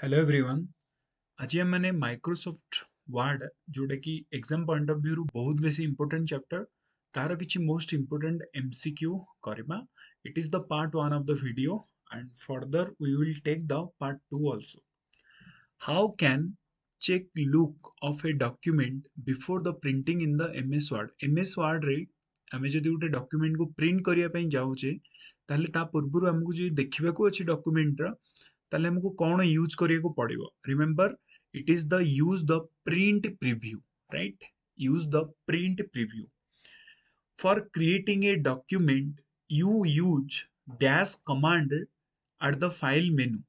Hello everyone. आज हम माने माइक्रोसॉफ्ट वर्ड जोटा कि एग्जाम पॉइंट ऑफ व्यू बहुत बेसी इंपोर्टेंट चैप्टर तार किछि मोस्ट इंपोर्टेंट एमसीक्यू करबा। It is the part 1 of the video and further we will take the part 2 also. How can check look of a document before the printing in the MS Word. MS Word रे आमे जदि गोटे document को print करिया पई जाउचे ताले ता पूर्वरु हमकु जे देखिबाकू अछि डॉक्यूमेंट रा ताले हमको कौन यूज करिया पड़िबो। Remember it is the use the print preview, right? Use the print preview for creating a document. You use dash command at the file menu.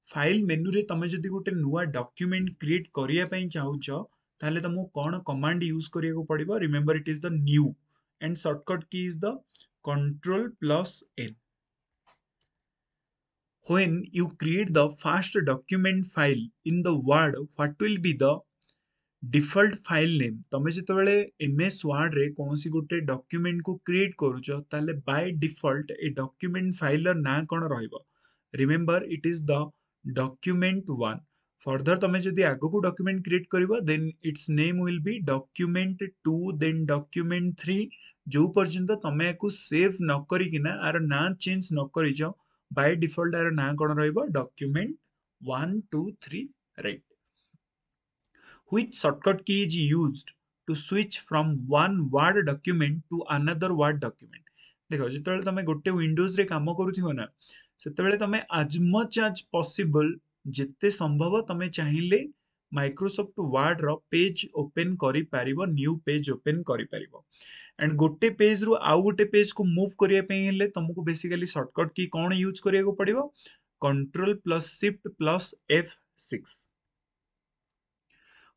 File menu रे तमे जदि गोटे नुआ डॉक्यूमेंट क्रिएट करिया पई चाहुचो ताले तुमको कौन कमांड यूज करिया पड़िबो। Remember it is the new and shortcut key is the control plus N. When you create the first document file in the word, what will be the default file name? तमे जेतेबेले MS Word रे कोनोसी गोटे document को create करूचो ताले by default a document file ना कोन रहइबो। Remember it is the document 1। Further तमे जदि आगो को डॉक्यूमेंट क्रिएट करिवो then its name will be document 2 then document 3। जो पर्यंत तमे को सेव न करिकिना आर ना चेंज न करिजो बाय डिफॉल्ट आर ना कोन रहइबो document 1 2 3, right? Which shortcut key is used to switch from one Word document to another Word document? देखो जितेबाला तुम गोटे विंडोज रे काम करूथिबो ना सेतेबेले तमे as much as possible जेते संभव तमे चाहिए माइक्रोसॉफ्ट वर्ड रो पेज ओपन करि पारिबो, न्यू पेज ओपन करि पारिबो। एंड गोटे पेज रु आउ गोटे पेज को मूव करिया पे हेले तुमको बेसिकली शॉर्टकट की कौन यूज करिया को पड़िबो? Control plus shift plus F6।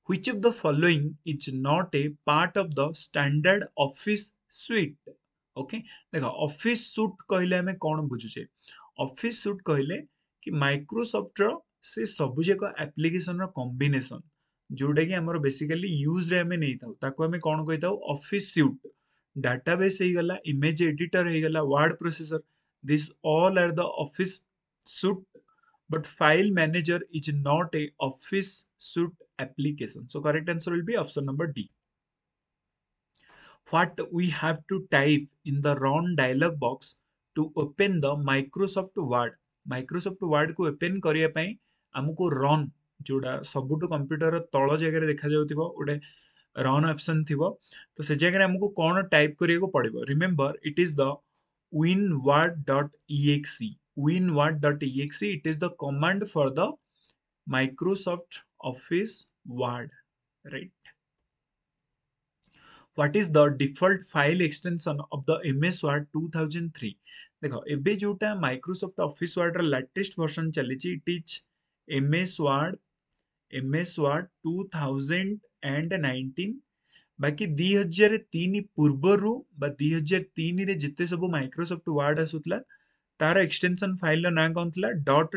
Which of the following is not a part of the standard office suite? Okay देखो ऑफिस सूट कहले हमें कौन बुझुचे? ऑफिस सूट कहले कि माइक्रोसॉफ्ट रो से सब जाक एप्लिकेशन रो कॉम्बिनेशन जोटा कि हमर बेसिकली यूज रे हमें नहीं थाउ ताको हमें कौन कहि थाउ? Office suite. डाटाबेस हे गला, इमेज एडिटर हे गला, word processor, this all are the office suite, but file manager is not a office suite application. So correct answer will be option number D. What we have to type in the run dialog box to open the Microsoft Word? Microsoft Word को open करिया पई हमको run जोड़ा सबुटो computer तळ जगह देखा जाउथिबो ओडे run option थिबो तो से जगह हमको कोन टाइप करिया को पड़िबो। Remember it is the winword.exe। winword.exe it is the command for the Microsoft Office Word, right? What is the default file extension of the MS Word 2003? देखो एबे जोटा Microsoft Office Word रा लेटेस्ट वर्जन चली ची it is MS Word 2019। बाकी 2003 पूर्वरु बा 2003 रे जिते सब माइक्रोसॉफ्ट वर्ड आसुतला तार एक्सटेंशन फाइल ना कौन थला .doc।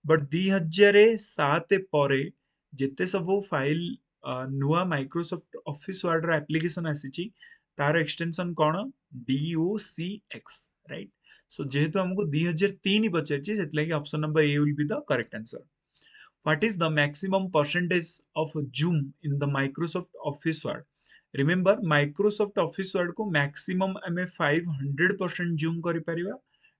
बट 2007 परे जिते सब फाइल नुआ माइक्रोसॉफ्ट ऑफिस वर्ड रा एप्लिकेशन आसीची तार एक्सटेंशन कौन? docx, right? सो जेहेतु हमको 2003 पचारची सेतलागी option number A will be the correct answer. What is the maximum percentage of zoom in the Microsoft Office Word? Remember Microsoft Office Word को maximum हमें 500% zoom करि परिबा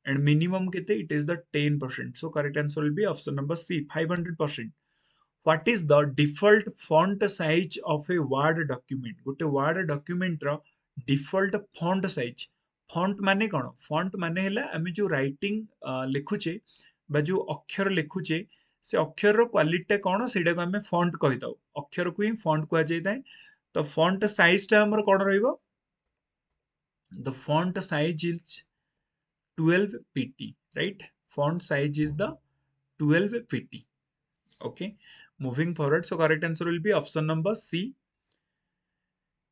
and minimum केते it is the 10%. So correct answer will be option number C, 500%. What is the default font size of a Word document? गोटे Word document रो default font size। font माने कौन? font माने हैला हमें जो writing लिखुचे बा जो अक्षर लिखुचे से अक्षर क्वालिटी कौन सेटा को हमें फॉन्ट कहि दउ। अक्षर को ही फॉन्ट कहा जाय तो फॉन्ट साइज टा हमर कोन रहइबो? The font size is 12 pt, right? font size is the 12 pt. Okay, moving forward, so correct answer will be option number C.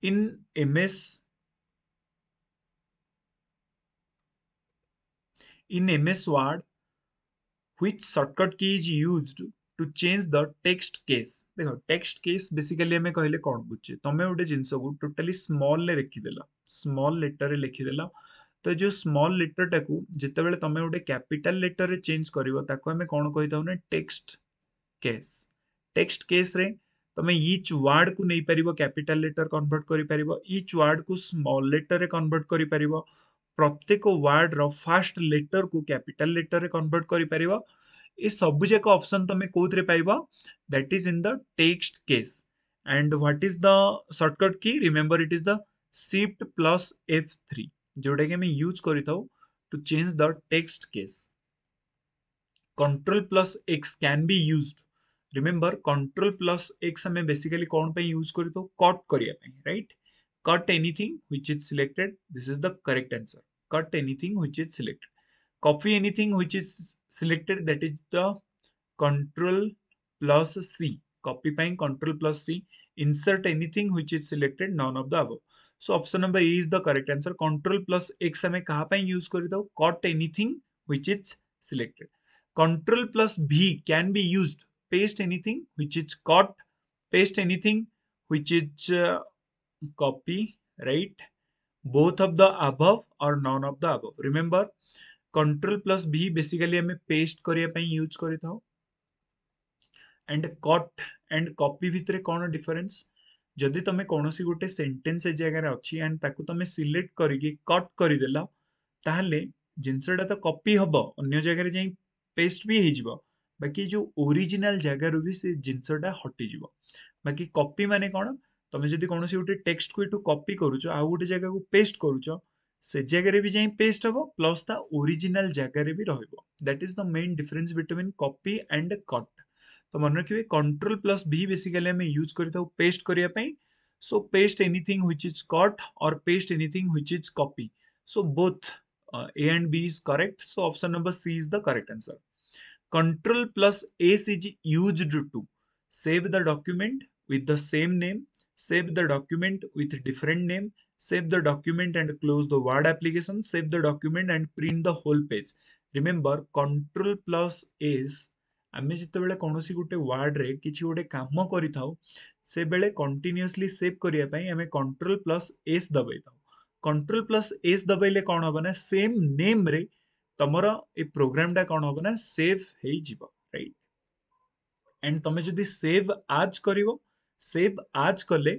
in ms Word, which shortcut key is used to change the text case? देखो text case basically हमें कहले कौन बुझे? तमे गोटे जिंस को totally small ले लिखिदेला, small letter रे लिखिदेला तो जो स्मॉल लेटर टाकू जितेबेले तमे गोटे कैपिटल लेटर रे चेंज करिवो ताको हमें कौन कहि दउ ना टेक्स्ट केस टेक्स्ट केस रे तमे ईच वर्ड को नहीं परिबो कैपिटल लेटर कन्वर्ट करि परिबो ईच वर्ड को स्मॉल लेटर रे कन्वर्ट करि परिबो प्रत्येक वर्ड रो फर्स्ट लेटर को कैपिटल लेटर रे कन्वर्ट करि परिबो ये सब जाक ऑप्शन तमे कोथरे पाइबो that is in the text case and what is the shortcut key remember it is the shift plus F3 जोटा कि हम यूज करिताउ to change the text case control plus X can be used remember control plus x हमें basically कौन पे use करितो cut करिया पे right cut anything which is selected this is the correct answer cut anything which is selected copy anything which is selected that is the control plus C. Copy pine control plus C. Insert anything which is selected, none of the above. So option number A is the correct answer. Control plus X हमें कहाँ pine use करी दो? Cut anything which is selected. Control plus V can be used. Paste anything which is cut. Paste anything which is copy. Right? Both of the above or none of the above. Remember, Control plus V basically हमें paste करिया pine use करी था. And cut and copy भितर कौन difference जदि तुम कौन गोटे सेंटेंस ए जगह अच्छी एंड ताकू तुम सिलेक्ट करके कट करदेल ताहले जिनसटा तो कॉपी हम अन्य जगह जाई पेस्ट भी हो बाकी जो ओरिजिनल जगार भी से जिनसटा हटिज बाकी कॉपी माने कौन तुम जदि कौन गोटे टेक्स्ट को यू कॉपी करुच आउ गोटे जगह को पेस्ट करुच से जगह भी जाई पेस्ट हम प्लस ता ओरिजिनल जगार भी रहिबो that is the main difference between copy and cut तो मन रखिए कंट्रोल प्लस भी बेसिकली हमें यूज करता हूँ पेस्ट करिया पई so paste anything which is cut और paste anything which is copy so both A and B is correct so option number C is the correct answer control plus S is used to save the document with the same name save the document with different name save the document and close the word application save the document and print the whole page remember control plus S आमे जितेबाला कौन गोटे ward रे किसी गोटे काम करि थाउ से बेले कंटिन्यूअसली सेव करिया पई हमें कंट्रोल प्लस एस दबाई थाउ कंट्रोल प्लस एस दबाइले कौन हम ना सेम नेम रे तमरो ए प्रोग्राम टा कौन हम ना सेव हेई जिवो राइट एंड तमे जदि सेव आज करिवो सेव आज कले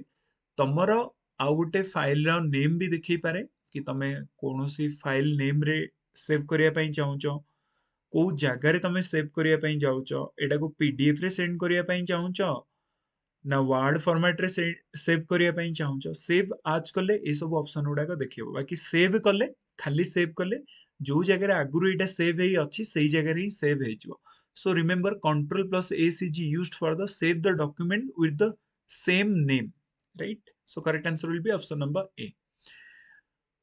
तमरो आउ गोटे फाइल रो नेम भी देखै पारे कि तमे कोनोसी फाइल नेम रे सेव करिया पई चाहूचो को जगार तुम सेव करने जाऊच एटा को पीडीएफ रे सेंड करने चाहूच ना वर्ड फॉर्मेट रे सेव करने चाहूच सेव आज कले ये सब ऑप्शन गुड़ाक देख बाकी सेव कले खाली सेव कले जो जगह आगुरी यहाँ सेव ही अच्छी से जगह ही सेव हो so remember control plus S is used for the save the document with the same name right so correct answer will be option number A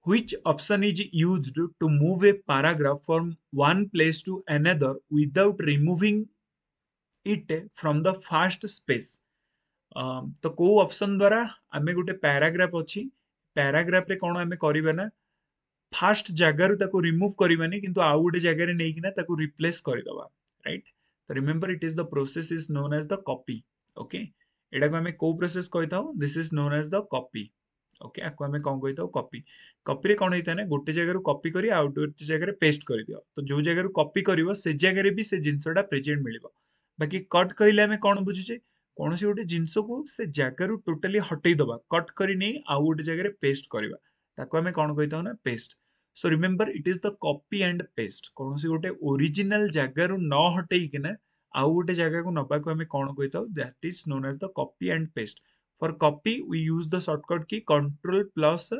Which option is used to move a paragraph from one place to another without removing it from the first space? तो को option द्वारा आमे गोटे paragraph अच्छी paragraph रे कौन आमे करिबा ना फास्ट जगार ताको रिमूव करबानी किंतु आउ गोटे जगह रे नेकिना ताको रिप्लेस करदबा राइट तो remember it is the process is known as the copy okay एटा को आमे को प्रोसेस कहताओ this is known as the copy okay आको आमे कोन कहताओ कॉपी कॉपी रे कोन होइता ना गोटे जगह कॉपी करी आउ गोटे जगह पेस्ट कर दियो तो जो जगह कॉपी करिवो से जगह भी से जिंसटा प्रेजेंट मिलिबो बाकी कट कहले आमे कोन बुझुचे कौन सी गोटे जिनस को से जगार टोटाली हटई दबा कट करी नहीं आउ गोटे जगह पेस्ट करवा ताको आमे कोन कहताओ ना paste so remember it is the copy and paste कौन सी गोटे ओरिजिनल जगार न हटई किना आउ गोटे जगह को नबा को आमे कोन कहताओ that is known as the copy and paste for copy we use the shortcut key control plus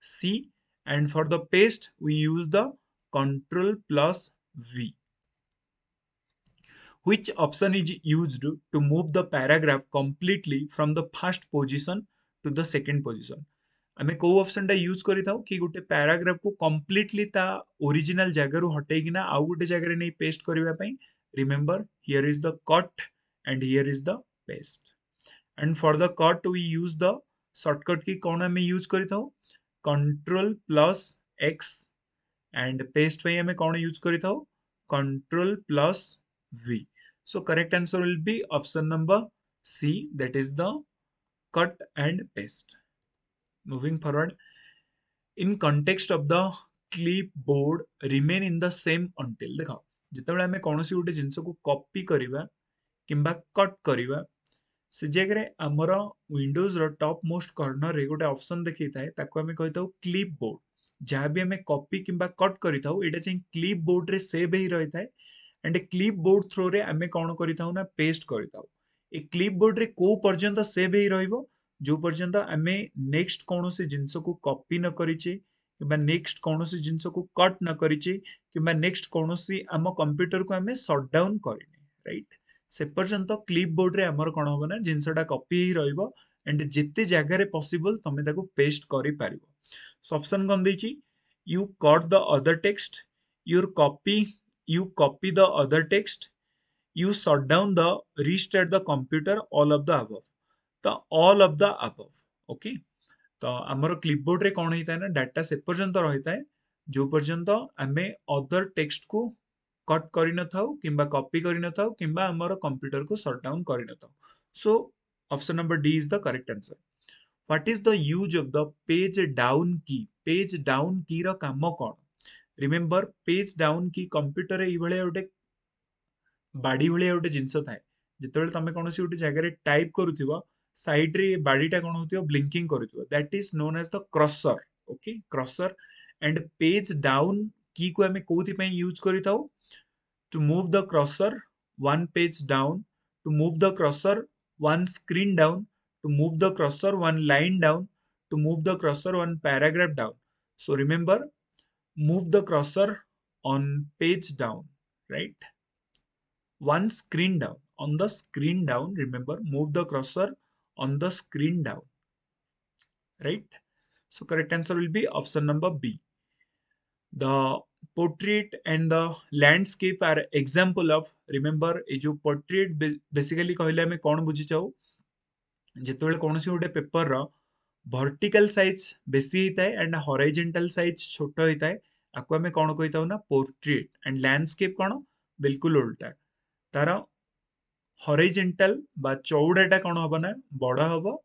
C and for the paste we use the control plus V. Which option is used to move the paragraph completely from the first position to the second position? आमे को option टा use करि थाउ कि गोटे paragraph को completely ता original जगह हटै किना आउ गोटे जगह नै पेस्ट करबा पई remember here is the cut and here is the paste and for the cut we use the shortcut key कौन आमे यूज करि थाउ control plus X and paste पे हमें कौन यूज करी था control plus V so correct answer will be option number C that is the cut and paste moving forward in context of the clipboard remain in the same until देखा जितेबाला आमे कौन सी गोटे जिनस को कॉपी करिबा किंबा cut करिवा से जगह रे हमर विंडोज रो टॉप मोस्ट कॉर्नर रे गोटे ऑप्शन देखि थाए ताको हमें कहिताऊ क्लिप बोर्ड जहाँ भी हमें कॉपी किंबा कट करिताऊ एटा चाहिँ क्लिप बोर्ड रे सेव हेई रही थाए एंड क्लिप बोर्ड थ्रो रे आमे कौन करिताऊ ना पेस्ट करिताऊ ए क्लिप बोर्ड रे को पर्यंत सेव हेई रहिबो जो पर्यंत आमे नेक्स्ट कौनसी जिंस को कॉपी न करिचे किंबा नेक्स्ट कौनसी जिंस को कट न करिचे किंबा नेक्स्ट कौनसी आम कंप्यूटर को आमे शट डाउन करिने राइट से पर्यंत क्लिप बोर्ड रे हमर कोन होबो ना जिंसटा कॉपी ही रहइबो एंड जेते जगह रे पॉसिबल तमे ताको पेस्ट करि पारिबो सो ऑप्शन कोन दैछि you cut the other text your copy you copy the other text you shut down the restart the computer all of the above तो all of the above okay तो हमर clipboard रे कोन होइता ना data से पर्यंत रहिता है जो पर्यंत आमे अदर टेक्स्ट को कट करि न थाउ किंबा कॉपी करि न थाउ किंबा हमर कंप्यूटर को शट डाउन करि न थाउ so option number D is the correct answer what is the use of the page down key रो काम कोन remember page down key computer रे इबळे गोटे बाड़ी भाया गोटे जिनस थाए जिते तुम कौन गोटे जगह टाइप करुव साइड रे बाड़ीटा कौन हो ब्लिंकिंग करुव that is known as the cursor okay cursor and page down key को आम कौन यूज करूँ to move the cursor one page down to move the cursor one screen down to move the cursor one line down to move the cursor one paragraph down so remember move the cursor on page down right one screen down on the screen down remember move the cursor on the screen down right so correct answer will be option number b the portrait and the landscape are example of remember ए जो portrait basically कहले हमें कौन बुझी चाहू जेतेबेले कोनोसी गोटे paper रो vertical size बेसी होता है एंड हॉरिजॉन्टल साइज छोट होता है आपको हमें कौन कही ना पोर्ट्रेट एंड लैंडस्केप कौन बिल्कुल उल्टा तार हॉरिजॉन्टल बा चौड़ाटा कौन हम ना बड़ हम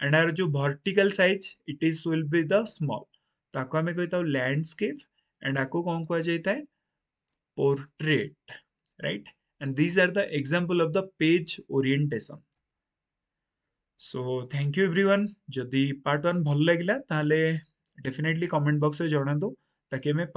एंड आर जो vertical size it is will be the small ताको हमें कही लैंडस्केप एंड आपको कौन कह जाता है portrait right and these are the example of the page orientation so thank you everyone जदि पार्ट 1 भल लगिला ताले डेफिनेटली कमेंट बॉक्स रे जणातु ताकि हमें